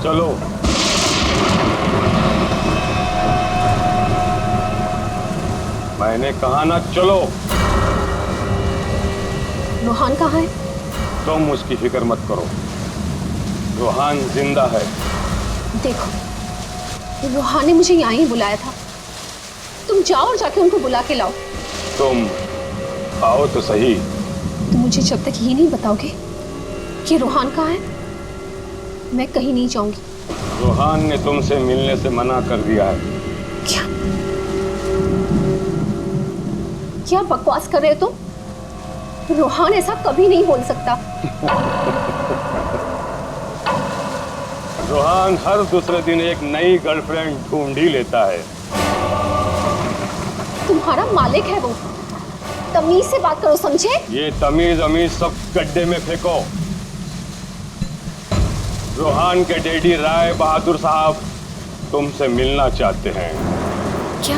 चलो। मैंने कहा ना चलो। रोहान कहाँ है? तुम उसकी फिक्र मत करो, रोहान जिंदा है। देखो, रोहान ने मुझे यहाँ ही बुलाया था। तुम जाओ और जाके उनको बुला के लाओ। तुम आओ तो सही। तुम मुझे जब तक ये नहीं बताओगे कि रोहान कहाँ है, मैं कहीं नहीं जाऊंगी। रोहान ने तुमसे मिलने से मना कर दिया है। क्या क्या बकवास कर रहे हो तुम? रोहान ऐसा कभी नहीं बोल सकता। रोहान हर दूसरे दिन एक नई गर्लफ्रेंड ढूंढ ही लेता है। तुम्हारा मालिक है वो, तमीज से बात करो, समझे? ये तमीज अमीज सब गड्ढे में फेंको। रोहान के डैडी राय बहादुर साहब तुमसे मिलना चाहते हैं। क्या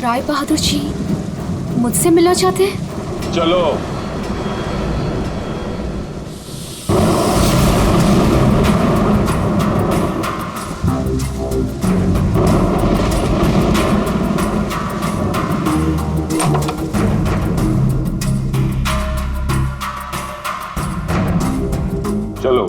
राय बहादुर जी मुझसे मिलना चाहते हैं? चलो। चलो।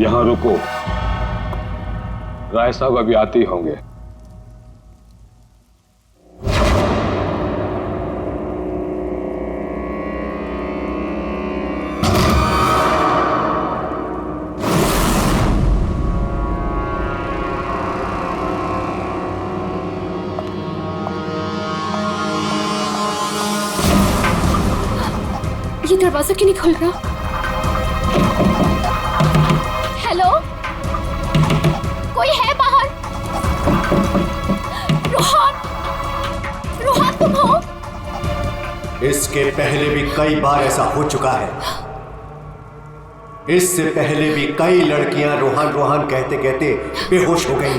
यहां रुको, राय साहब अभी आते ही होंगे। ये दरवाजा क्यों नहीं खुल रहा? हेलो, कोई है बाहर? रोहान, रोहान तुम हो? इसके पहले भी कई बार ऐसा हो चुका है। इससे पहले भी कई लड़कियां रोहान रोहान कहते कहते बेहोश हो गई।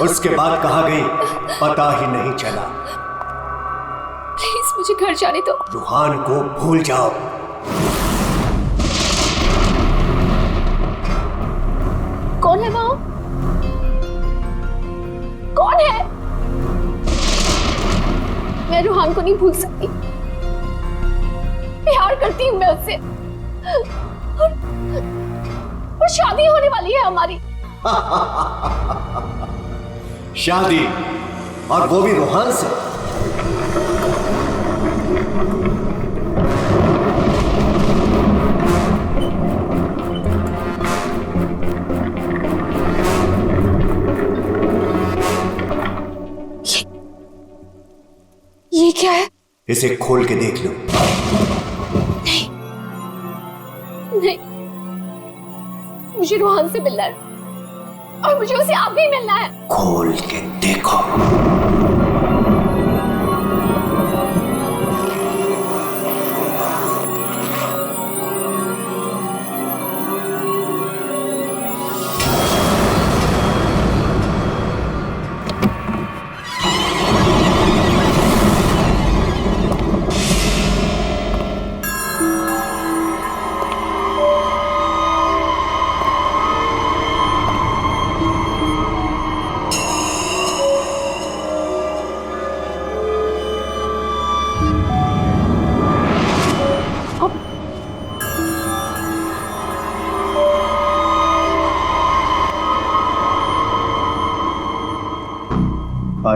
उसके बाद कहां गई पता ही नहीं चला। प्लीज मुझे घर जाने दो। रोहान को भूल जाओ। कौन है वो? कौन है? मैं रोहान को नहीं भूल सकती। प्यार करती हूँ मैं उससे, और शादी होने वाली है हमारी। शादी, और वो भी रोहान से? ये क्या है? इसे खोल के देख लो। नहीं, नहीं, मुझे रोहान से मिलना है, और मुझे उसे आप भी मिलना है। खोल के देखो।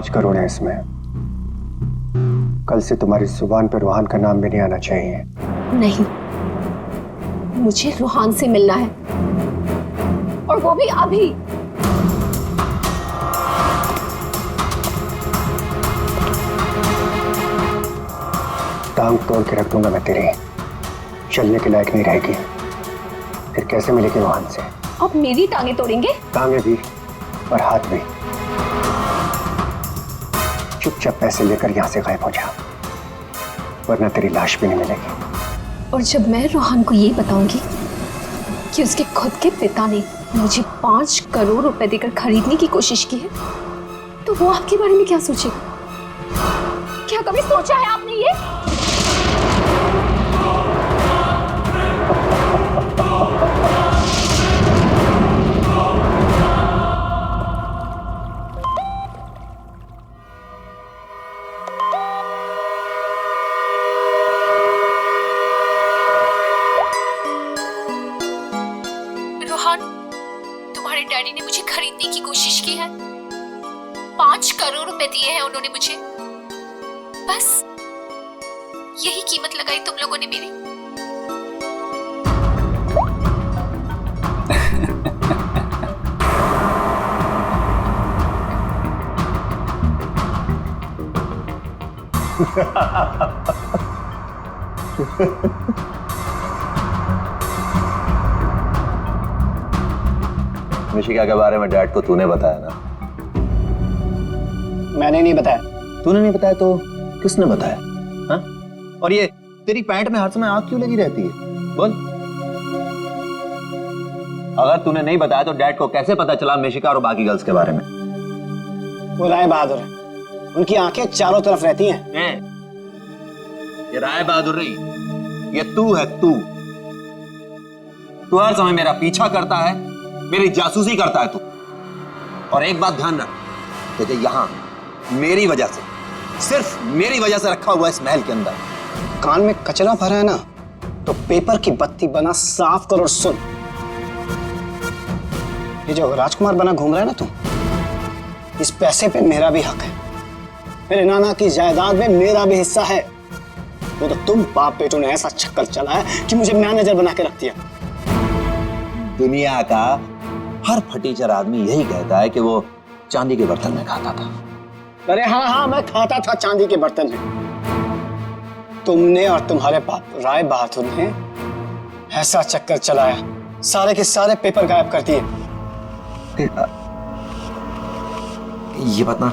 5 करोड़ है इसमें। कल से तुम्हारी जुबान पर रोहान का नाम भी नहीं आना चाहिए। नहीं, मुझे रोहान से मिलना है, और वो भी अभी। टांग तोड़ के रख दूंगा मैं तेरी, चलने के लायक नहीं रहेगी। फिर कैसे मिलेगी रोहान से? आप मेरी टांगे तोड़ेंगे? टांगे भी और हाथ भी। चुपचाप पैसे लेकर यहां से गायब हो जा, वरना तेरी लाश भी नहीं मिलेगी। और जब मैं रोहान को ये बताऊंगी कि उसके खुद के पिता ने मुझे 5 करोड़ रुपए देकर खरीदने की कोशिश की है, तो वो आपके बारे में क्या सोचेगा? क्या कभी सोचा है आपने ये? रोहन, तुम्हारे डैडी ने मुझे खरीदने की कोशिश की है। 5 करोड़ रुपए दिए हैं उन्होंने मुझे। बस यही कीमत लगाई तुम लोगों ने मेरी। मिशिका के बारे में डैड को तूने बताया ना? मैंने नहीं बताया। तूने नहीं बताया तो किसने बताया? हाँ? और ये तेरी पैंट में हर समय आग क्यों लगी रहती है? बोल। अगर तूने नहीं बताया तो डैड को कैसे पता चला मिशिका और बाकी गर्ल्स के बारे में? वो राय बहादुर है, उनकी आंखें चारों तरफ रहती हैं। ये राय बहादुर नहीं, ये तू है। तू हर समय मेरा पीछा करता है, मेरी जासूसी करता है तू। और एक बात ध्यान रख, तुझे यहां मेरी वजह से, सिर्फ मेरी वजह से रखा हुआ इस महल के अंदर। कान में कचरा भरा है ना, तो पेपर की बत्ती बना साफ कर और सुन। ये जो राजकुमार बना घूम रहा है ना तू, इस पैसे पे मेरा भी हक है। मेरे नाना की जायदाद में मेरा भी हिस्सा है। वो तो तुम बाप बेटों ने ऐसा चक्कर चलाया कि मुझे मैनेजर बना के रख दिया। दुनिया का हर फटीचर आदमी यही कहता है कि वो चांदी के बर्तन में खाता था। अरे हाँ, मैं खाता था चांदी के बर्तन में। तुमने और तुम्हारे बाप राय बहादुर ने ऐसा चक्कर चलाया, सारे के सारे पेपर गायब कर दिए। ये बात ना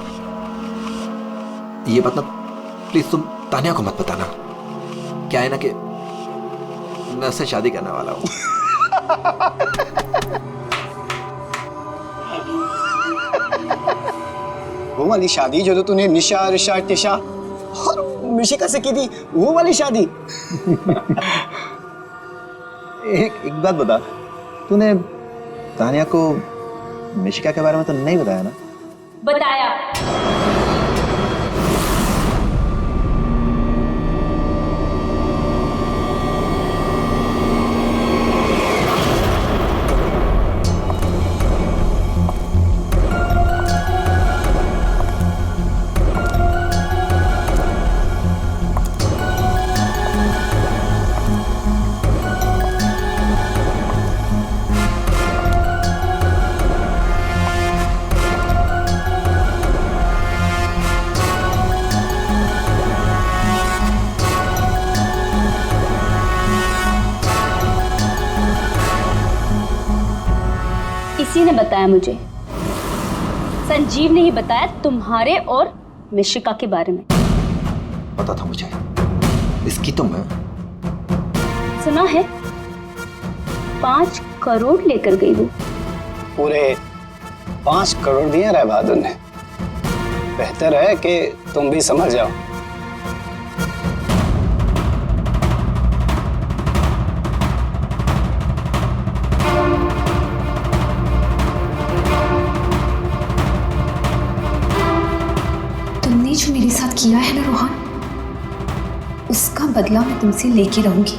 प्लीज तुम तानिया को मत बताना। क्या है ना कि मैं उससे शादी करने वाला हूं। वो वाली शादी जो तो तूने निशा, रिशा, तिशा और मिशिका से की थी, वो वाली शादी। एक बात बता, तूने तानिया को मिशिका के बारे में तो नहीं बताया ना? बताया। इसी ने बताया मुझे। संजीव ने ही बताया तुम्हारे और मिशिका के बारे में। पता था मुझे, इसकी तो मैं सुना है 5 करोड़ लेकर गई वो। पूरे 5 करोड़ दिए राय बहादुर ने। बेहतर है कि तुम भी समझ जाओ। तुमने जो मेरे साथ किया है ना रोहन, उसका बदला मैं तुमसे लेके रहूंगी।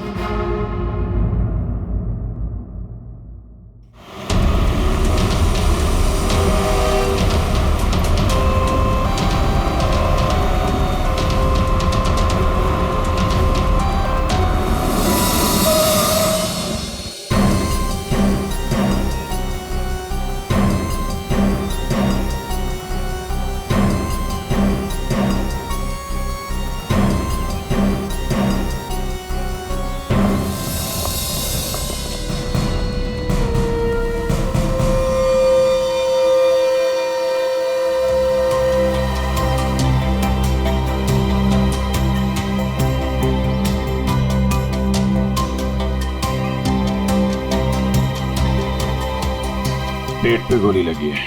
पेट पे गोली लगी है।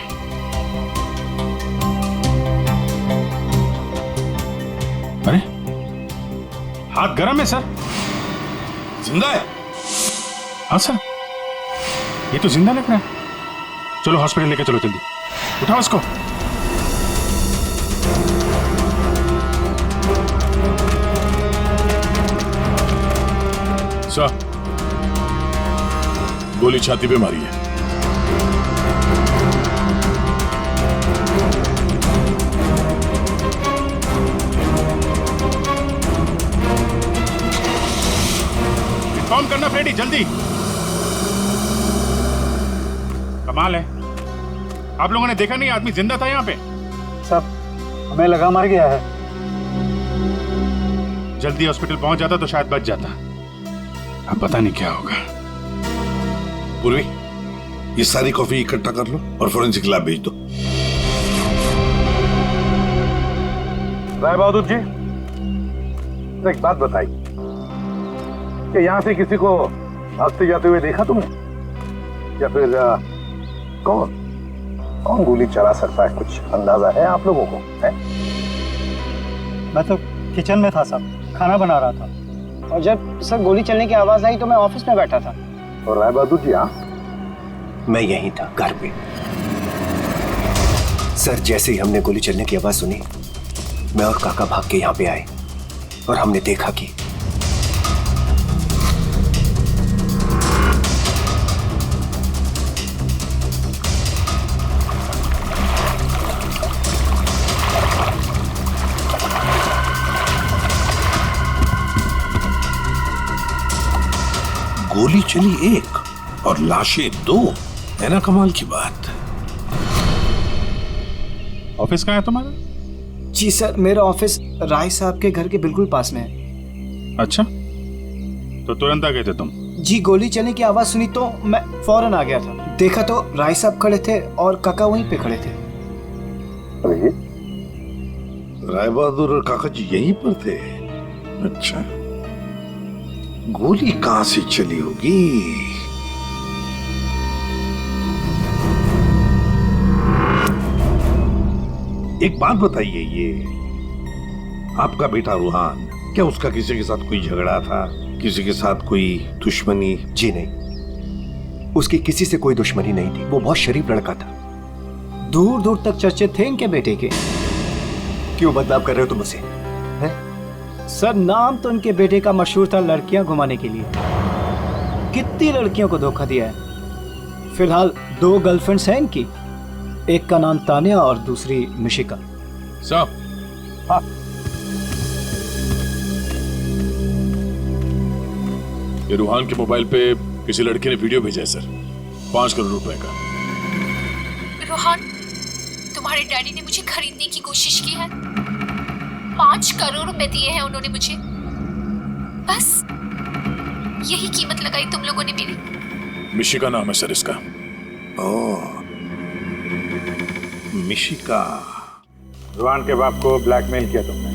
अरे हाथ गर्म है सर। जिंदा है? हाँ सर, ये तो जिंदा लग रहा है। चलो हॉस्पिटल लेके चलो जल्दी, उठाओ इसको। सर, गोली छाती पे मारी है। इन्फॉर्म करना फ्रेडी, जल्दी। कमाल है, आप लोगों ने देखा नहीं आदमी जिंदा था यहाँ पे? सब हमें लगा मर गया है। जल्दी हॉस्पिटल पहुंच जाता तो शायद बच जाता। अब पता नहीं क्या होगा। पूर्वी, ये सारी कॉफी इकट्ठा कर लो और फोरेंसिक लैब भेज दो। राय बहादुर जी, एक बात बताइए कि यहां से किसी को भागते जाते हुए देखा तुमने, या फिर कौन गोली चला सकता है? कुछ अंदाजा है आप लोगों को? है? मैं तो किचन में था साहब, खाना बना रहा था। और जब सर गोली चलने की आवाज आई तो मैं ऑफिस में बैठा था। और राय बहादुर जी? हाँ, मैं यहीं था, घर पे। सर, जैसे ही हमने गोली चलने की आवाज सुनी, मैं और काका भाग के यहाँ पे आए और हमने देखा कि गोली चली एक और लाशें दो, है ना कमाल की बात। ऑफिस कहाँ है तुम्हारा? जी सर, मेरा ऑफिस राय साहब के घर के बिल्कुल पास में है। अच्छा, तो तुरंत आ गए थे तुम? जी, गोली चलने की आवाज सुनी तो मैं फौरन आ गया था। देखा तो राय साहब खड़े थे और काका वहीं पे खड़े थे। राय बहादुर और काका जी यहीं पर थे? अच्छा, गोली कहां से चली होगी? एक बात बताइए, ये आपका बेटा रूहान, क्या उसका किसी के साथ कोई झगड़ा था? किसी के साथ कोई दुश्मनी? जी नहीं, उसकी किसी से कोई दुश्मनी नहीं थी। वो बहुत शरीफ लड़का था। दूर दूर तक चर्चे थे इनके बेटे के। क्यों बदनाम कर रहे हो तुम उसे? सर, नाम तो इनके बेटे का मशहूर था लड़कियां घुमाने के लिए। कितनी लड़कियों को धोखा दिया है। फिलहाल 2 गर्लफ्रेंड्स हैं इनकी, एक का नाम तानिया और दूसरी मिशिका। साहब, हाँ, ये रूहान के मोबाइल पे किसी लड़के ने वीडियो भेजा है सर, 5 करोड़ रुपए का। रोहन, तुम्हारे डैडी ने मुझे खरीदने की कोशिश की है। 5 करोड़ रुपए दिए हैं उन्होंने मुझे। बस यही कीमत लगाई तुम लोगों ने मेरी। मिशिका नाम है सर इसका। ओह, मिशिका। रुहान के बाप को ब्लैकमेल किया तुमने,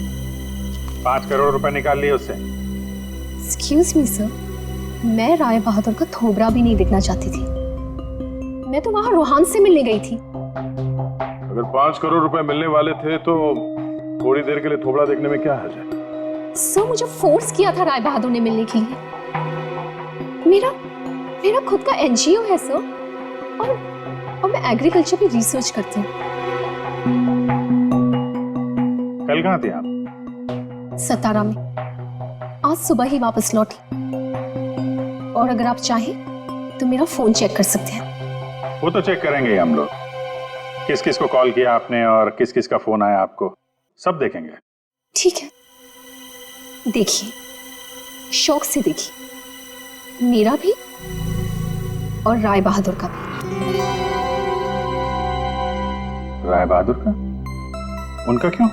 5 करोड़ रुपए निकाल लिए उससे। एक्सक्यूज मी सर, मैं राय बहादुर का थोबरा भी नहीं दिखना चाहती थी। मैं तो वहां रोहान से मिलने गई थी। अगर 5 करोड़ रुपए मिलने वाले थे तो थोड़ी देर के लिए थोबड़ा देखने में क्या हर्ज है? सर, मुझे फोर्स किया था राय बहादुर ने मिलने के लिए। मेरा खुद का एनजीओ है सर, और मैं एग्रीकल्चर पे रिसर्च करती हूँ। कल कहाँ थे आप? सतारा में। आज सुबह ही वापस लौटी। और अगर आप चाहें तो मेरा फोन चेक कर सकते हैं। वो तो चेक करेंगे ही हम लोग, किस किस को कॉल किया आपने और किस किस का फोन आया आपको, सब देखेंगे। ठीक है, देखिए, शौक से देखिए, मेरा भी और राय बहादुर का भी। राय बहादुर का? उनका क्यों?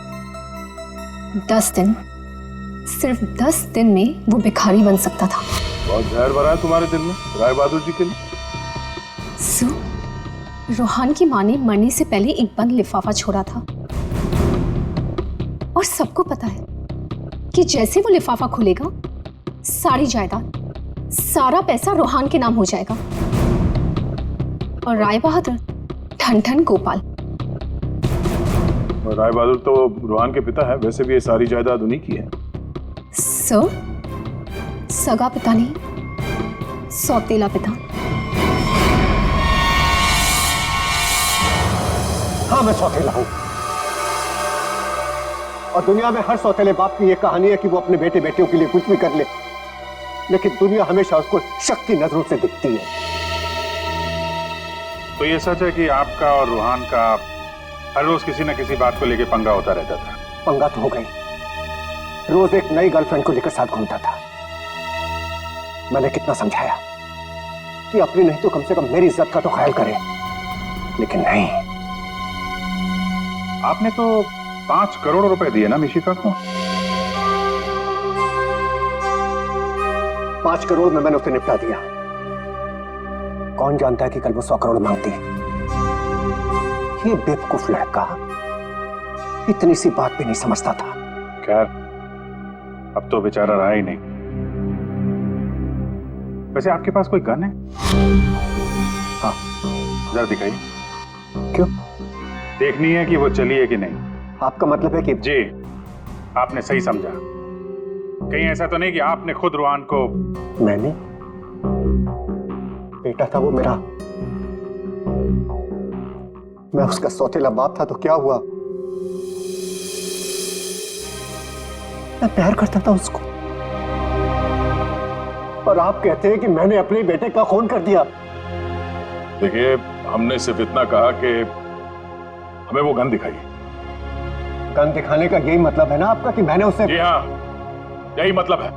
10 दिन, सिर्फ 10 दिन में वो भिखारी बन सकता था। बहुत जहर भरा है तुम्हारे दिल में राय बहादुर जी के लिए। सो, रोहान की माँ ने मरने से पहले एक बंद लिफाफा छोड़ा था, और सबको पता है कि जैसे वो लिफाफा खुलेगा, सारी जायदाद, सारा पैसा रोहान के नाम हो जाएगा। और राय बहादुर ठन ठन गोपाल। राय बहादुर तो रूहान के पिता है, वैसे भी ये सारी जायदाद उन्हीं की है। सर, सगा पिता नहीं, सौतेला पिता। हाँ, मैं सौतेला हूं और दुनिया में हर सौतेले बाप की यह कहानी है कि वो अपने बेटे बेटियों के लिए कुछ भी कर ले, लेकिन दुनिया हमेशा उसको शक की नजरों से दिखती है। तो ये सच है कि आपका और रूहान का हर रोज किसी न किसी बात को लेकर पंगा होता रहता था? पंगा तो हो गई, रोज एक नई गर्लफ्रेंड को लेकर साथ घूमता था। मैंने कितना समझाया कि अपनी नहीं तो कम से कम मेरी इज्जत का तो ख्याल करे, लेकिन नहीं। आपने तो 5 करोड़ रुपए दिए ना मिशिका को? 5 करोड़ में मैंने उसे निपटा दिया। कौन जानता है कि कल वो 100 करोड़ मांगती। ये बेवकूफ लड़का इतनी सी बात भी नहीं समझता था। खैर, अब तो बेचारा रहा ही नहीं। वैसे आपके पास कोई गन है? हाँ। जरा दिखाइए। क्यों? देखनी है कि वो चली है कि नहीं। आपका मतलब है कि? जी, आपने सही समझा। कहीं ऐसा तो नहीं कि आपने खुद रूहान को? मैंने? बेटा था वो मेरा, मैं उसका सौतेला बाप था, तो क्या हुआ? मैं प्यार करता था उसको, और आप कहते हैं कि मैंने अपने बेटे का खून कर दिया। देखिए, हमने सिर्फ इतना कहा कि हमें वो गन दिखाइए। गन दिखाने का यही मतलब है ना आपका कि मैंने उसे? जी हाँ, यही मतलब है।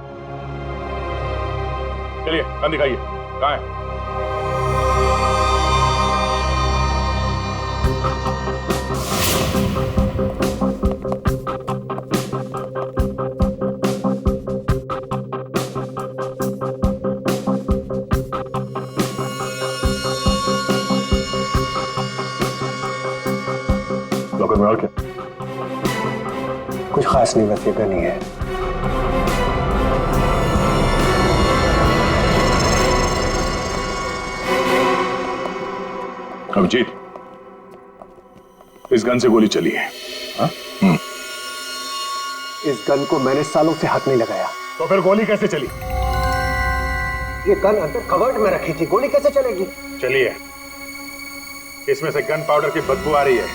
चलिए, गन दिखाइए। कहाँ है? लॉकर में और क्या? कुछ खास नहीं, बस ये गन ही है। अभिजीत, इस गन से गोली चली है। हाँ? इस गन को मैंने सालों से हाथ नहीं लगाया। तो फिर गोली कैसे चली? ये गन अंदर कवर्ड में रखी थी, गोली कैसे चलेगी? चलिए, इसमें से गन पाउडर की बदबू आ रही है,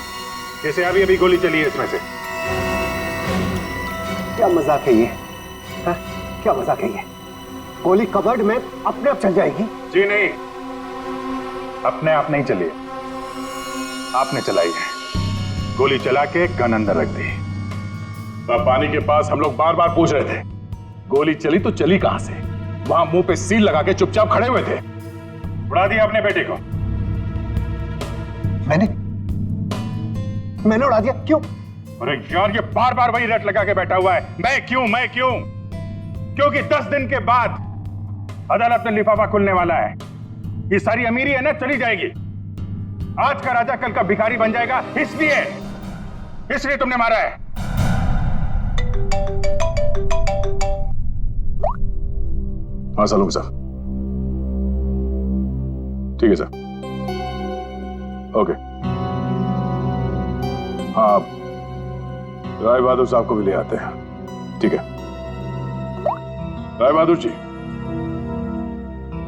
जैसे अभी अभी गोली चली है इसमें से। क्या मजाक है ये? हा? क्या मजाक है ये? गोली कवर्ड में अपने आप चल जाएगी? जी नहीं, अपने आप नहीं चली, आपने चलाई है। गोली चला के गन अंदर रख दी। पानी के पास हम लोग बार बार पूछ रहे थे, गोली चली तो चली कहां से? वहां मुंह पे सील लगा के चुपचाप खड़े हुए थे। उड़ा दिया अपने बेटे को। मैंने उड़ा दिया? क्यों? अरे यार, ये बार बार वही रट लगा के बैठा हुआ है, मैं क्यों मैं क्यों? क्योंकि 10 दिन के बाद अदालत में लिफाफा खुलने वाला है। ये सारी अमीरी है ना, चली जाएगी। आज का राजा कल का भिखारी बन जाएगा, इसलिए तुमने मारा है। हाँ सलूम सर, ठीक है सर, ओके। हाँ, राय बहादुर साहब को भी ले आते हैं, ठीक है। राय बहादुर जी,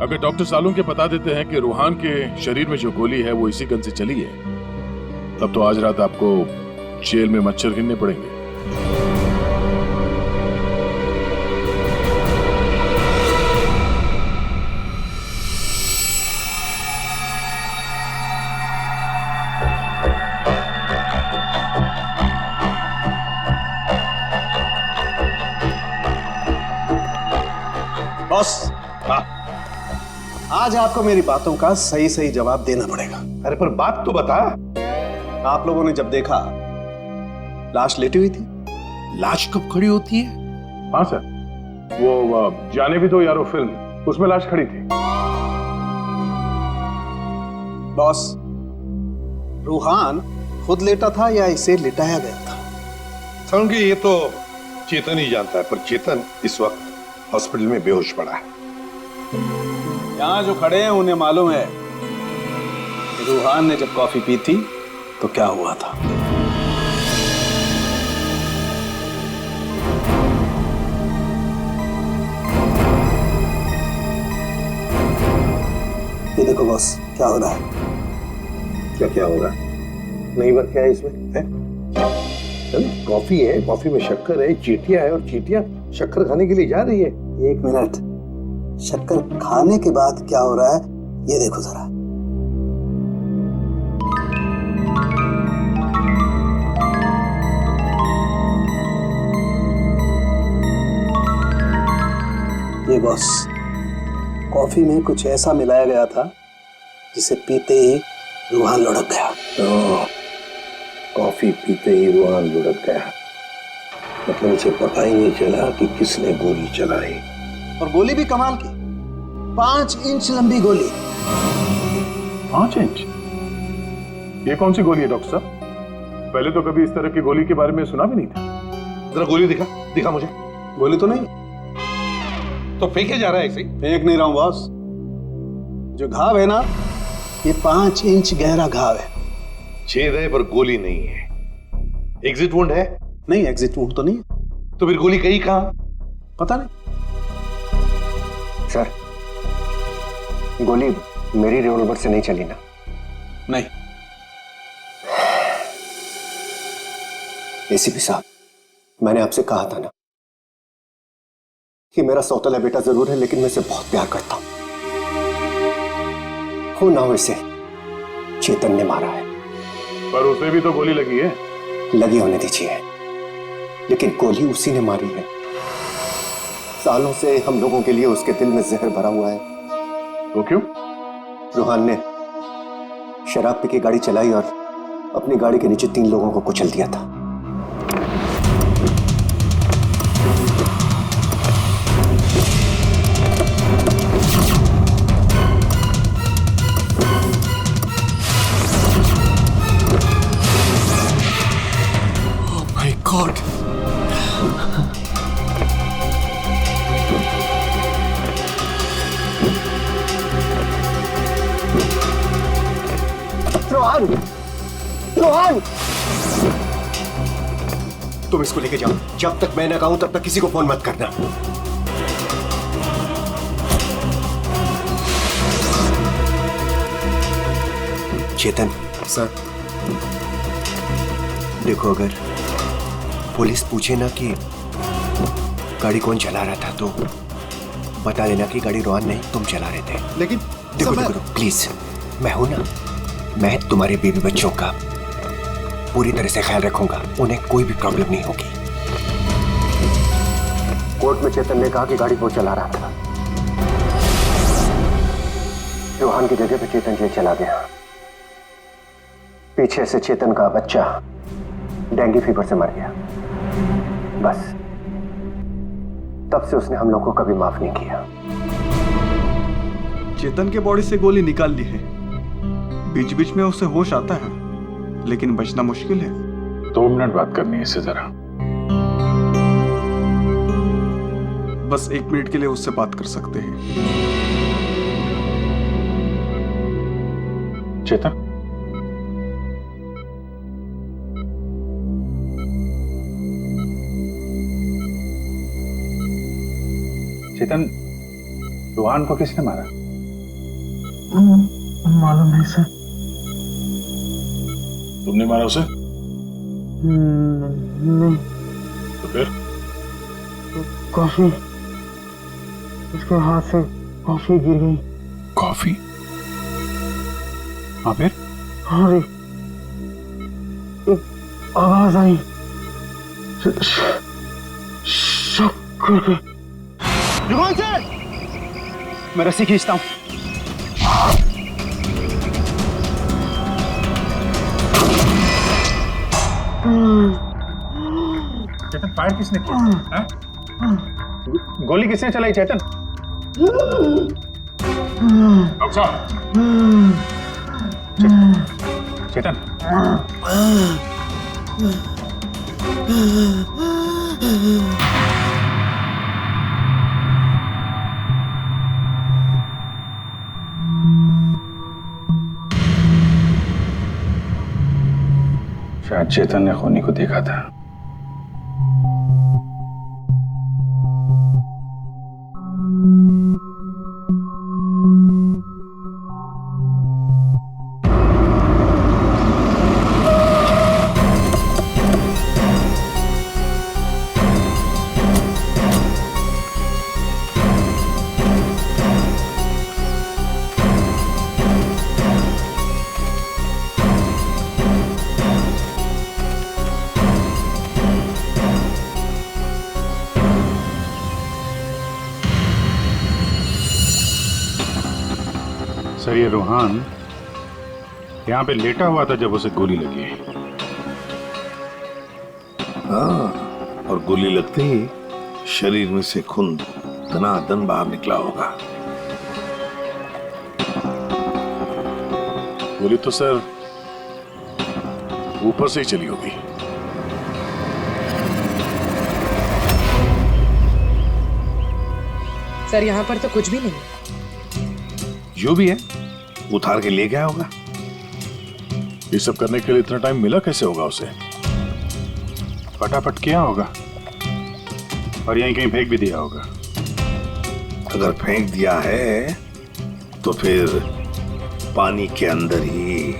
अगर डॉक्टर सालून के बता देते हैं कि रूहान के शरीर में जो गोली है वो इसी गन से चली है, तब तो आज रात आपको जेल में मच्छर गिनने पड़ेंगे। बॉस, आज आपको मेरी बातों का सही सही जवाब देना पड़ेगा। अरे पर बात तो बता। आप लोगों ने जब देखा लाश लेटी हुई थी। लाश कब खड़ी होती है? हाँ सर, वो जाने भी दो यारो फिल्म, उसमें लाश खड़ी थी। बॉस, रूहान खुद लेटा था या इसे लिटाया गया था? समझिए, ये तो चेतन ही जानता है, पर चेतन इस वक्त हॉस्पिटल में बेहोश पड़ा है। यहाँ जो खड़े हैं उन्हें मालूम है कि रूहान ने जब कॉफी पी थी तो क्या हुआ था? ये देखो बॉस, क्या हो रहा है? क्या हो रहा है? नहीं बात क्या है इसमें है? कॉफी है, कॉफी में शक्कर है, चींटियां है और चींटियां शक्कर खाने के लिए जा रही है। एक मिनट, शक्कर खाने के बाद क्या हो रहा है ये देखो जरा। ये बॉस, कॉफी में कुछ ऐसा मिलाया गया था जिसे पीते ही रूहान लुढ़क गया। कॉफी पीते ही रूहान लुढ़क गया, मतलब उसे पता ही नहीं चला कि किसने गोली चलाई। और गोली भी कमाल की, 5 इंच लंबी गोली। 5 इंच? ये कौन सी गोली है डॉक्टर साहब? पहले तो कभी इस तरह की गोली के बारे में सुना भी नहीं था। जरा गोली दिखा मुझे। गोली तो नहीं, तो फेंके जा रहा है ऐसे ही? फेंक नहीं रहा हूं बॉस, जो घाव है ना ये 5 इंच गहरा घाव है। छेद है पर गोली नहीं है। एग्जिट वुंड है? नहीं, एग्जिट वुंड तो नहीं है। तो फिर गोली कहीं कहां? पता नहीं सर, गोली मेरी रिवॉल्वर से नहीं चली ना? नहीं। एसीपी साहब, मैंने आपसे कहा था ना कि मेरा सौतेला बेटा जरूर है लेकिन मैं इसे बहुत प्यार करता हूं। हो ना हो इसे चेतन ने मारा है। पर उसे भी तो गोली लगी है। लगी होने दीजिए, लेकिन गोली उसी ने मारी है। सालों से हम लोगों के लिए उसके दिल में जहर भरा हुआ है। वो क्यों? रूहान ने शराब पी के गाड़ी चलाई और अपनी गाड़ी के नीचे 3 लोगों को कुचल दिया था। गॉड, रोहन, रोहन, तुम इसको लेके जाओ। जब तक मैं ना कहूं तब तक किसी को फोन मत करना। चेतन सर, देखो, अगर पुलिस पूछे ना कि गाड़ी कौन चला रहा था तो बता देना कि गाड़ी रोहन नहीं, तुम चला रहे थे। लेकिन देखो देखो प्लीज, मैं हूं ना, मैं तुम्हारे बेबी बच्चों का पूरी तरह से ख्याल रखूंगा, उन्हें कोई भी प्रॉब्लम नहीं होगी। कोर्ट में चेतन ने कहा कि गाड़ी वो चला रहा था। रोहन की जगह पे चेतन जेल चला गया। पीछे से चेतन का बच्चा डेंगू फीवर से मर गया। बस तब से उसने हम लोगों को कभी माफ नहीं किया। चेतन के बॉडी से गोली निकाल ली है, बीच बीच में उसे होश आता है लेकिन बचना मुश्किल है। 2 मिनट बात करनी है इससे जरा। बस 1 मिनट के लिए उससे बात कर सकते हैं। चेतन, चेतन, रोहन को किसने मारा? मालूम नहीं सर। तुमने मारा उसे? नहीं। तो फिर? कॉफी, उसके हाथ से कॉफी गिर गई। कॉफी? हाँ फिर? अरे एक आवाज आई, शक करके। जुबान से मैं रस्सी खींचता हूं। चेतन, फायर किसने किया? गोली किसने चलाई चेतन? डॉक्टर साहब, चेतन, शायद चेतन ने खूनी को देखा था। सर, ये रूहान यहाँ पे लेटा हुआ था जब उसे गोली लगी। हाँ, और गोली लगते ही शरीर में से खून दनादन बाहर निकला होगा। गोली तो सर ऊपर से ही चली होगी। सर, यहाँ पर तो कुछ भी नहीं। जो भी है उतार के ले गया होगा। ये सब करने के लिए इतना टाइम मिला कैसे होगा उसे? फटाफट किया होगा और यहीं कहीं फेंक भी दिया होगा। अगर फेंक दिया है तो फिर पानी के अंदर ही।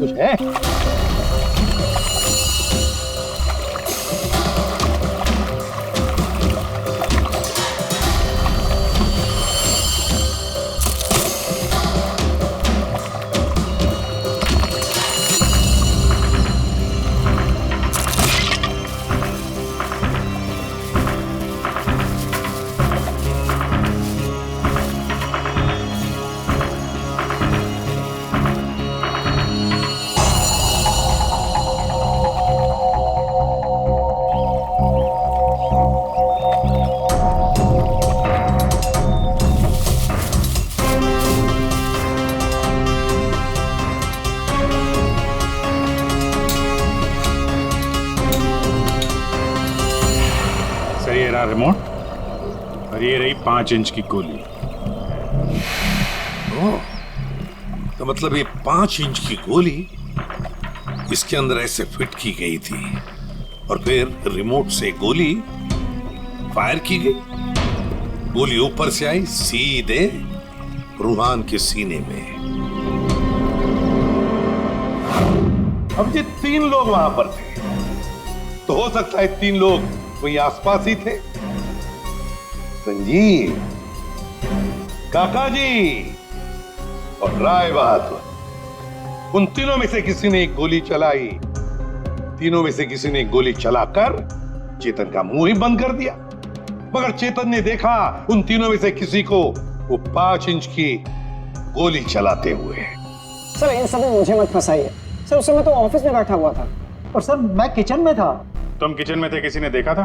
कुछ है? रिमोट और ये रही 5 इंच की गोली। तो मतलब ये 5 इंच की गोली इसके अंदर ऐसे फिट की गई थी और फिर रिमोट से गोली फायर की गई। गोली ऊपर से आई सीधे रूहान के सीने में। अब ये 3 लोग वहां पर थे, तो हो सकता है 3 लोग वहीं आसपास ही थे। संजीव, काका जी और राय बहादुर, उन तीनों में से किसी ने एक गोली चलाई। तीनों में से किसी ने एक गोली चलाकर चेतन का मुंह ही बंद कर दिया, मगर चेतन ने देखा उन तीनों में से किसी को वो 5 इंच की गोली चलाते हुए। सर इन सब में मुझे मत फंसाइए। सर उस समय तो ऑफिस में बैठा हुआ था। और सर मैं किचन में था। तुम किचन में थे, किसी ने देखा था?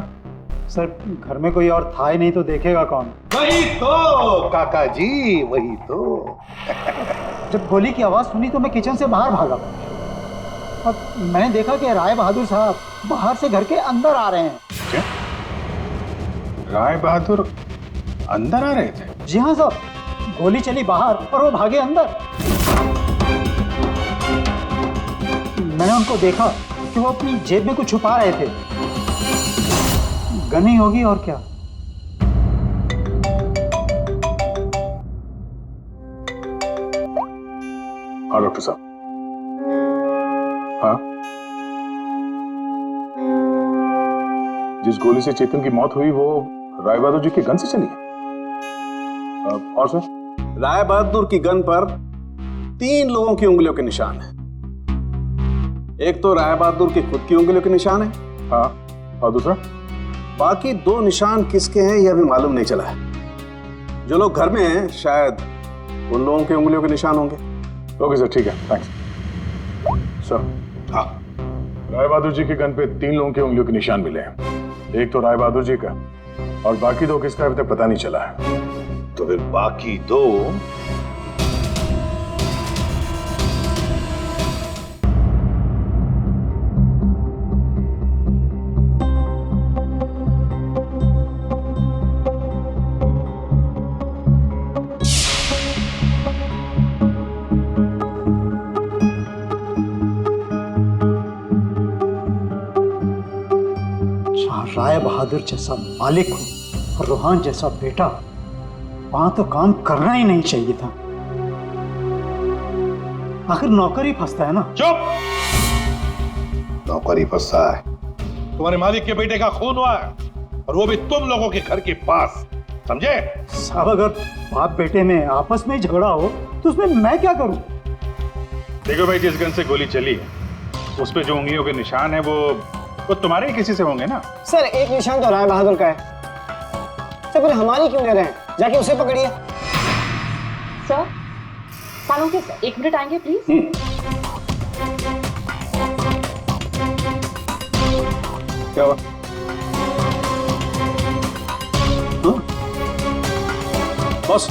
सर घर में कोई और था ही नहीं तो देखेगा कौन? वही तो काका जी, वही तो। जब गोली की आवाज सुनी तो मैं किचन से बाहर भागा और मैंने देखा कि राय बहादुर साहब बाहर से घर के अंदर आ रहे हैं। क्या? राय बहादुर अंदर आ रहे थे? जी हाँ साहब, गोली चली बाहर और वो भागे अंदर। मैंने उनको देखा कि वो अपनी जेब में कुछ छुपा रहे थे। गन ही होगी और क्या। हाँ डॉक्टर साहब। हाँ, जिस गोली से चेतन की मौत हुई वो राय बहादुर जी की गन से चली है। और सर? राय बहादुर की गन पर 3 लोगों की उंगलियों के निशान है। एक तो राय बहादुर की खुद की उंगलियों के निशान है। हाँ, और दूसरा? बाकी 2 निशान किसके हैं यह अभी मालूम नहीं चला है। जो लोग घर में हैं शायद उन लोगों की उंगलियों के निशान होंगे। ओके सर, ठीक है, थैंक्स सर। हाँ, राय बहादुर जी की गन पे 3 लोगों की उंगलियों के निशान मिले हैं। एक तो राय बहादुर जी का और बाकी 2 किसका अभी तक पता नहीं चला है। तो फिर बाकी 2 राय बहादुर जैसा मालिक हो और रूहान जैसा बेटा, वहां तो काम करना ही नहीं चाहिए था। आखिर नौकर ही फंसता है ना। चुप! नौकर ही फंसता है। तुम्हारे मालिक के बेटे का खून हुआ है और वो भी तुम लोगों के घर के पास, समझे? साहब अगर बाप बेटे में आपस में झगड़ा हो तो उसमें मैं क्या करूं? देखो भाई, जिस गन से गोली चली है उस पे जो उंगलियों के निशान है वो तुम्हारे ही किसी से होंगे ना। सर एक निशान तो राय बहादुर का है। सर फिर हमारी क्यों ले रहे हैं? जाके उसे पकड़िए। सर सालों के सर 1 मिनट आएंगे प्लीज। क्या हुआ? बस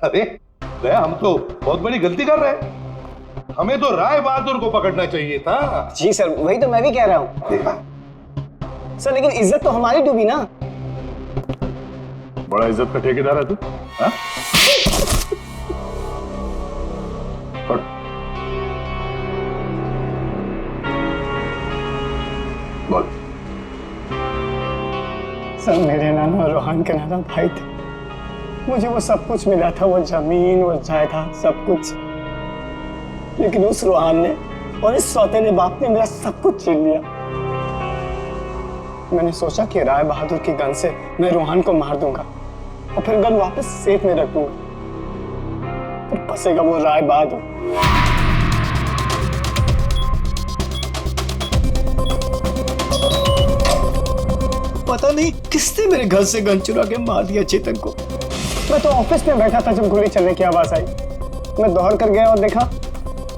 अरे दया, हम तो बहुत बड़ी गलती कर रहे हैं। हमें तो राय बहादुर को पकड़ना चाहिए था। जी सर, वही तो मैं भी कह रहा हूँ। देखा सर लेकिन इज्जत तो हमारी डूबी ना। बड़ा इज्जत का ठेकेदार है तू। हाँ? बोल। सर मेरे नाना रोहन के नाना भाई थे। मुझे वो सब कुछ मिला था, वो जमीन, वो जायदाद, सब कुछ। लेकिन उस रोहन ने और इस सौतेले बाप ने मेरा सब कुछ छीन लिया। मैंने सोचा कि राय बहादुर की गन से मैं रोहन को मार दूंगा और फिर गन वापस सेफ में रख दूंगा। फिर फंसेगा वो राय बहादुर। पता नहीं किसने मेरे घर से गन चुरा के मार दिया चेतन को। मैं तो ऑफिस में बैठा था जब गोली चलने की आवाज आई। मैं दौड़ कर गया और देखा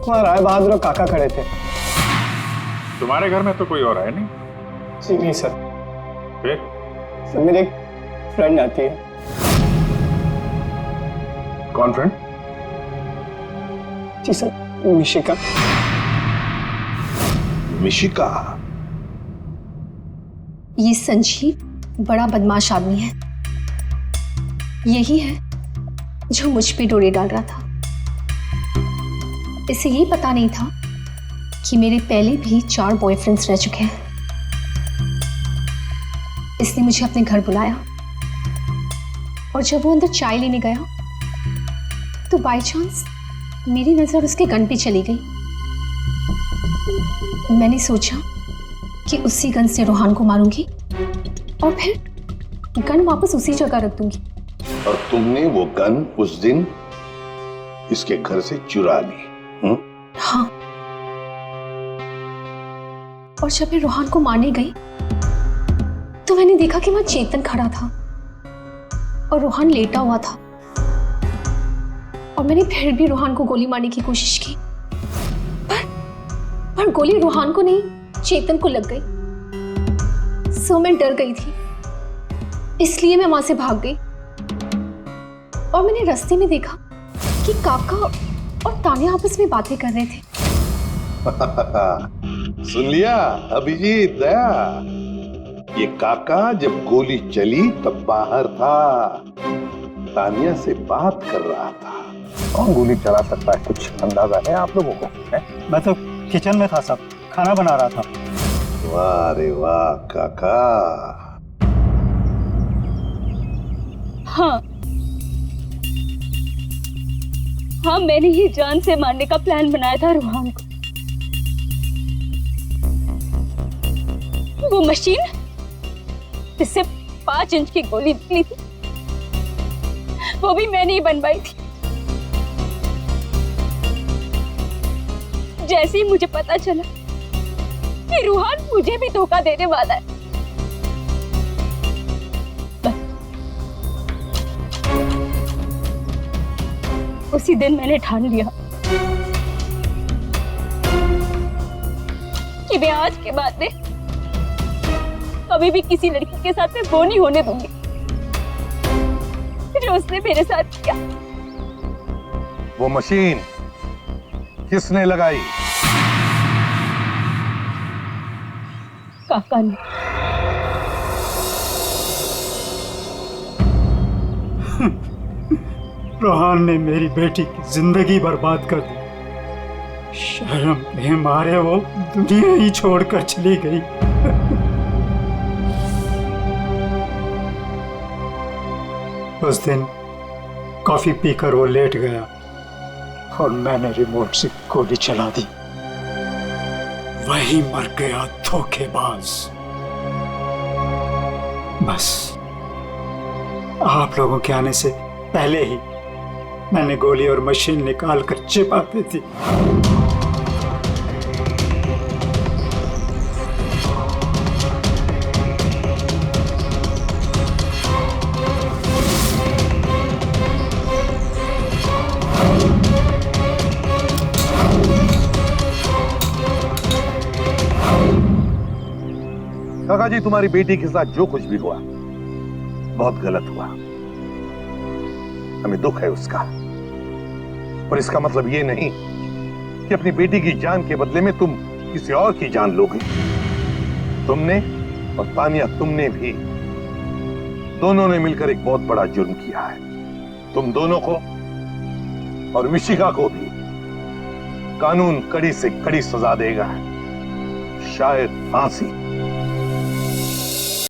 वहां राय बहादुर और काका खड़े थे। तुम्हारे घर में तो कोई और है नहीं? जी नहीं सर। फिर? सर मेरी एक फ्रेंड आती है। कौन फ्रेंड? जी सर, मिशिका। मिशिका? ये संजीव बड़ा बदमाश आदमी है। यही है जो मुझ पे डोरे डाल रहा था। इसे ये पता नहीं था कि मेरे पहले भी 4 बॉयफ्रेंड्स रह चुके हैं। इसने मुझे अपने घर बुलाया और जब वो अंदर चाय लेने गया तो बाय चांस मेरी नजर उसके गन पे चली गई। मैंने सोचा कि उसी गन से रोहान को मारूंगी और फिर गन वापस उसी जगह रख दूंगी। और तुमने वो गन उस दिन इसके घर से चुरा ली? हाँ। और जब मैं रोहान को मारने गई तो मैंने देखा कि वहां चेतन खड़ा था और रोहान लेटा हुआ था। और मैंने फिर भी रूहान को गोली मारने की कोशिश की, पर गोली रूहान को नहीं, चेतन को लग गई। सो मैं डर गई थी, इसलिए मैं वहां से भाग गई। और मैंने रास्ते में देखा कि काका और तान्या आपस में बातें कर रहे थे। सुन लिया अभिजीत, दया? ये काका जब गोली चली तब बाहर था, तानिया से बात कर रहा था। कौन गोली चला सकता है, कुछ अंदाजा है आप लोगों को? है? मैं तो किचन में था साहब, खाना बना रहा था। वाह रे वाह काका। हाँ हाँ, मैंने ही जान से मारने का प्लान बनाया था रूहान को। वो मशीन जिससे 5 इंच की गोली निकली थी, वो भी मैंने ही बनवाई थी। जैसे ही मुझे पता चला कि रूहान मुझे भी धोखा देने वाला है, उसी दिन मैंने ठान लिया कि मैं आज के बाद में कभी भी किसी लड़की के साथ में वो नहीं होने दूंगी जो उसने मेरे साथ किया। वो मशीन किसने लगाई? काका ने। रूहान ने मेरी बेटी की जिंदगी बर्बाद कर दी। शर्म के मारे वो दुनिया ही छोड़कर चली गई। उस दिन कॉफी पीकर वो लेट गया और मैंने रिमोट से गोली चला दी। वही मर गया धोखेबाज। बस आप लोगों के आने से पहले ही मैंने गोली और मशीन निकाल कर छिपा दी थी। काका जी, तुम्हारी बेटी के साथ जो कुछ भी हुआ बहुत गलत हुआ। हमें दुख है उसका, पर इसका मतलब ये नहीं कि अपनी बेटी की जान के बदले में तुम किसी और की जान लोगे। तुमने और तानिया, तुमने भी, दोनों ने मिलकर एक बहुत बड़ा जुर्म किया है। तुम दोनों को और मिशिका को भी कानून कड़ी से कड़ी सजा देगा, शायद फांसी।